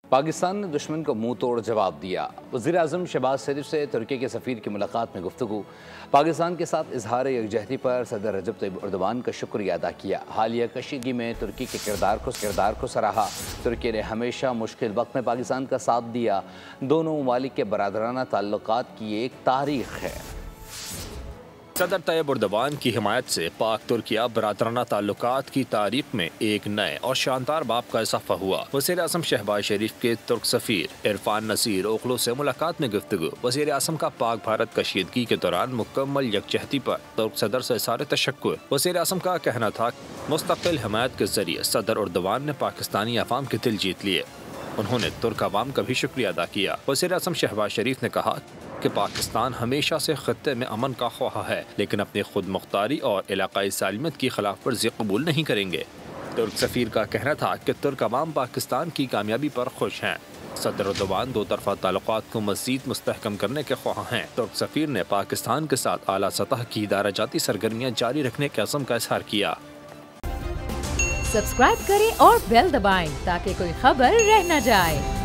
پاکستان نے دشمن کو منہ توڑ جواب دیا۔ وزیر اعظم شہباز شریف سے ترکی کے سفیر کی ملاقات میں گفتگو۔ پاکستان کے ساتھ اظہار یکجہتی پر صدر رجب طیب ایردوان کا شکریہ ادا کیا۔ حالیہ کشیدگی میں ترکی کے کردار کو سراہا۔ ترکی نے ہمیشہ مشکل وقت میں پاکستان کا ساتھ دیا۔ دونوں ممالک کے برادرانہ تعلقات کی ایک تاریخ ہے۔ صدر طیب ایردوان کی حمایت سے پاک ترکیہ برادرانہ تعلقات کی تاریخ میں ایک نئے اور شاندار باب کا اضافہ ہوا۔ وزیر اعظم شہباز شریف کے ترک سفیر عرفان نصیر اوغلو سے ملاقات میں گفتگو۔ وزیر اعظم کا پاک بھارت کشیدگی کے دوران مکمل یکجہتی پر ترک صدر سے اظہار تشکر۔ وزیر اعظم کا کہنا تھا کہ مستقل حمایت کے ذریعے صدر ایردوان نے پاکستانی عوام کے دل جیت لیے۔ انہوں نے ترک عوام کا بھی شکریہ ادا کیا۔ وزیر اعظم شہباز شریف نے کہا کہ پاکستان ہمیشہ سے خطے میں امن کا خواہاں ہے، لیکن اپنی خود مختاری اور علاقائی سالمیت کی خلاف ورزی قبول نہیں کریں گے۔ ترک سفیر کا کہنا تھا کہ ترک عوام پاکستان کی کامیابی پر خوش ہیں۔ صدر ایردوان دو طرفہ تعلقات کو مزید مستحکم کرنے کے خواہاں ہیں۔ ترک سفیر نے پاکستان کے ساتھ اعلیٰ سطح کی ادارہ جاتی سرگرمیاں جاری رکھنے کے عزم کا اظہار کیا۔ سبسکرائب کریں اور بیل دبائیں تاکہ کوئی خبر رہ نہ جائے۔